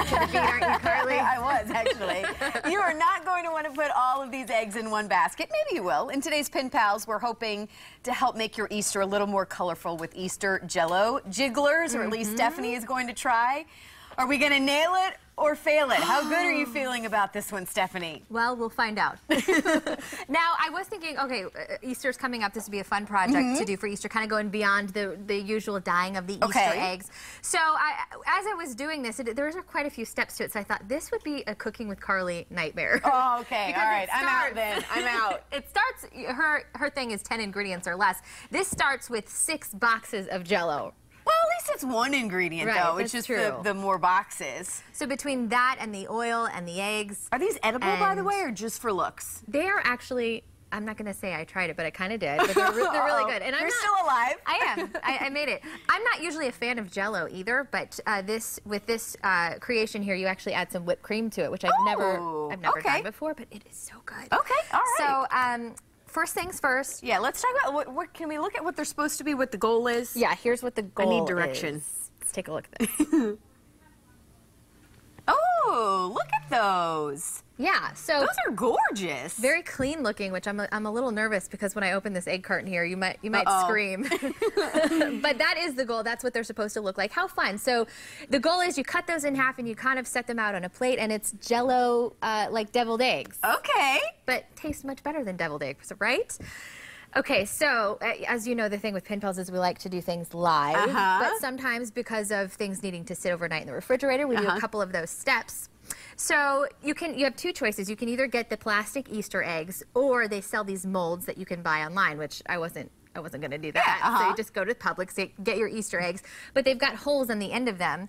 to the beat, aren't you, Carly? I was, actually. You are not going to want to put all of these eggs in one basket. Maybe you will. In today's Pen Pals, we're hoping to help make your Easter a little more colorful with Easter Jell-O jigglers, or at least Stephanie is going to try. Are we going to nail it or fail it? How good are you feeling about this one, Stephanie? Well, we'll find out. Now, I was thinking, okay, Easter's coming up. This would be a fun project to do for Easter, kind of going beyond the usual dyeing of the Easter eggs. So, as I was doing this, there was quite a few steps to it, so I thought this would be a Cooking with Carly nightmare. Oh, okay. All right. I'm out then. I'm out. It starts, her thing is 10 ingredients or less. This starts with 6 boxes of Jell-O. Well, at least it's one ingredient, though. It's just the more boxes. So between that and the oil and the eggs... Are these edible, by the way, or just for looks? They are actually... I'm not going to say I tried it, but I kind of did. But they're really good. And You're still alive. I am. I made it. I'm not usually a fan of Jell-O either, but with this creation here, you actually add some whipped cream to it, which I've never done before, but it is so good. Okay, all right. So, first things first. Yeah, let's talk about what can we look at what they're supposed to be, what the goal is? Yeah, here's what the goal is. I need direction. Let's take a look at this. Oh, look at those. Yeah, so those are gorgeous. Very clean looking, which I'm a little nervous because when I open this egg carton here, you might scream. But that is the goal. That's what they're supposed to look like. How fun. So the goal is you cut those in half and you kind of set them out on a plate, and it's Jell-O like deviled eggs. Okay. But tastes much better than deviled eggs, right? Okay, so as you know, the thing with Pen Pals is we like to do things live, but sometimes because of things needing to sit overnight in the refrigerator, we do a couple of those steps. So you have 2 choices. You can either get the plastic Easter eggs, or they sell these molds that you can buy online, which I wasn't going to do that. So you just go to Publix, get your Easter eggs, but they've got holes on the end of them.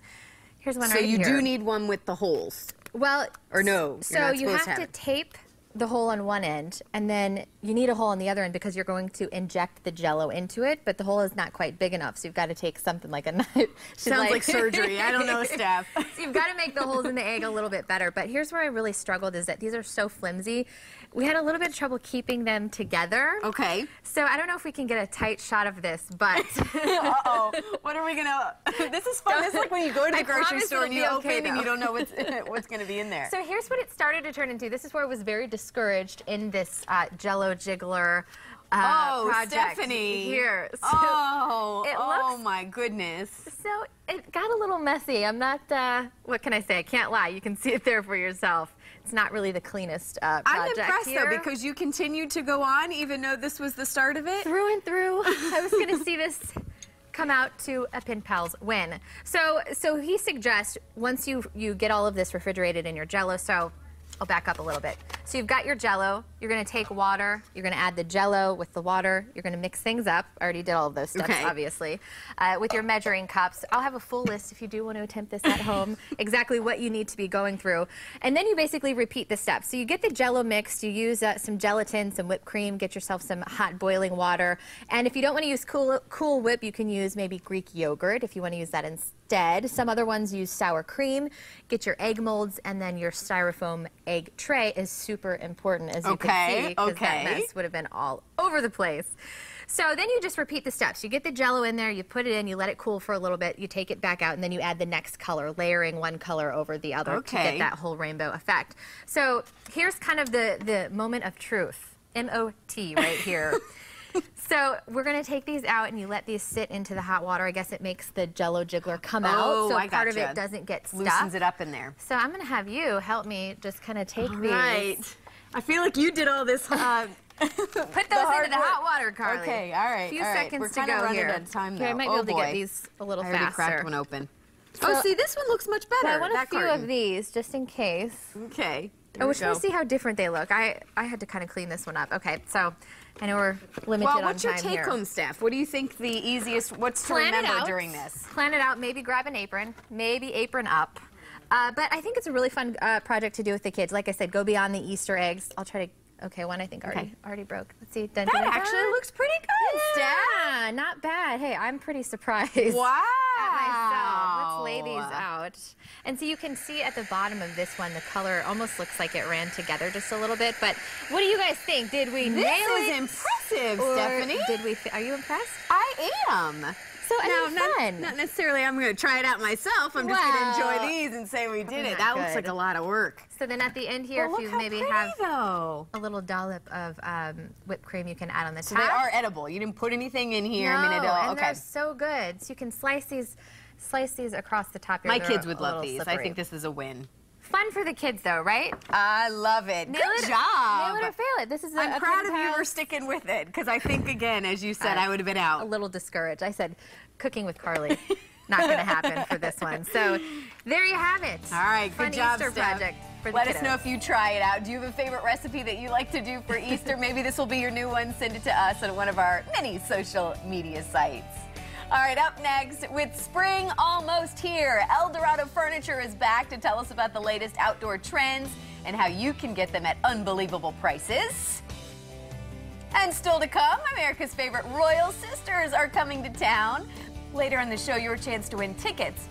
Here's one right here. So you do need one with the holes. Well, or no, so you have to tape the hole on one end, and then you need a hole on the other end because you're going to inject the Jell-O into it, but the hole is not quite big enough, so you've got to take something like a knife. Sounds like surgery. I don't know, Steph. So you've got to make the holes in the egg a little bit better, but here's where I really struggled is that these are so flimsy. We had a little bit of trouble keeping them together. Okay. So I don't know if we can get a tight shot of this, but... Uh-oh. What are we going to... This is fun. This is like when you go to the grocery store and you open and you don't know what's going to be in there. So here's what it started to turn into. This is where I was very discouraged in this Jell-O jiggler project. Stephanie. Here. So oh my goodness. So it got a little messy. I'm not, what can I say? I can't lie. You can see it there for yourself. It's not really the cleanest project I'm impressed, here. though, because you continued to go on, even though this was the start of it. Through and through. I was going to see this come out to a Pen Pals win. So he suggests, once you get all of this refrigerated in your Jell-O, so I'll back up a little bit. So you've got your Jell-O, you're going to take water, you're going to add the Jell-O with the water, you're going to mix things up. I already did all of those steps, obviously. With your measuring cups. I'll have a full list if you do want to attempt this at home, exactly what you need to be going through. And then you basically repeat the steps. So you get the Jell-O mixed, you use some gelatin, some whipped cream, get yourself some hot boiling water. And if you don't want to use Cool Whip, you can use maybe Greek yogurt if you want to use that instead. Some other ones use sour cream. Get your egg molds, and then your styrofoam egg tray is super important, as you can see, because that mess would have been all over the place. So then you just repeat the steps. You get the Jell-O in there, you put it in, you let it cool for a little bit, you take it back out, and then you add the next color, layering one color over the other to get that whole rainbow effect. So here's kind of the moment of truth, M-O-T right here. So we're going to take these out, and you let these sit into the hot water. I guess it makes the Jell-O jiggler come out, so part of it doesn't get stuck. Loosens it up in there. So I'm going to have you help me just kind of take these. Right. I feel like you did all this. Put those into the hot water, Carly. Okay, all right. A few seconds to go here. Out of time, I might be able to get these a little faster. I already cracked one open. So, see, this one looks much better. I want a few of these, just in case. Okay. I wish to see how different they look. I had to kind of clean this one up. Okay, so I know we're limited on time here. Well, what's your take-home, Steph? What do you think the easiest, what's to remember during this? Plan it out. Maybe grab an apron. Maybe apron up. But I think it's a really fun project to do with the kids. Like I said, go beyond the Easter eggs. I'll try to... Okay, one I think already broke. Let's see. That actually looks pretty good, Steph. Yeah, not bad. Hey, I'm pretty surprised. Wow. At myself. Let's lay these out. And so you can see at the bottom of this one, the color almost looks like it ran together just a little bit. But what do you guys think? Did we nail it? This is impressive, Or Stephanie. Did we? Are you impressed? I am. So I mean, fun. Not necessarily I'm going to try it out myself. I'm just going to enjoy these and say we did it. That looks like a lot of work. So then at the end here, Well, if you look how maybe pretty, have though. a little dollop of whipped cream, you can add on the top. So they are edible. You didn't put anything in here. No, I mean, and okay. they're so good. So you can slice these across the top. My kids would love these. I think this is a win. Fun for the kids, though, right? I love it. Good job. Nail it or fail it. This is I'm proud of you for sticking with it, because I think, again, as you said, I would have been out. A little discouraged. I said, cooking with Carly, not going to happen for this one. So there you have it. All right, good job, Easter Steph. project for the Let kiddos. us know if you try it out. Do you have a favorite recipe that you like to do for Easter? Maybe this will be your new one. Send it to us on one of our many social media sites. All right, up next, with spring almost here, El Dorado Furniture is back to tell us about the latest outdoor trends and how you can get them at unbelievable prices. And still to come, America's favorite royal sisters are coming to town. Later in the show, your chance to win tickets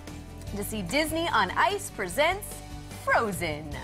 to see Disney on Ice presents Frozen.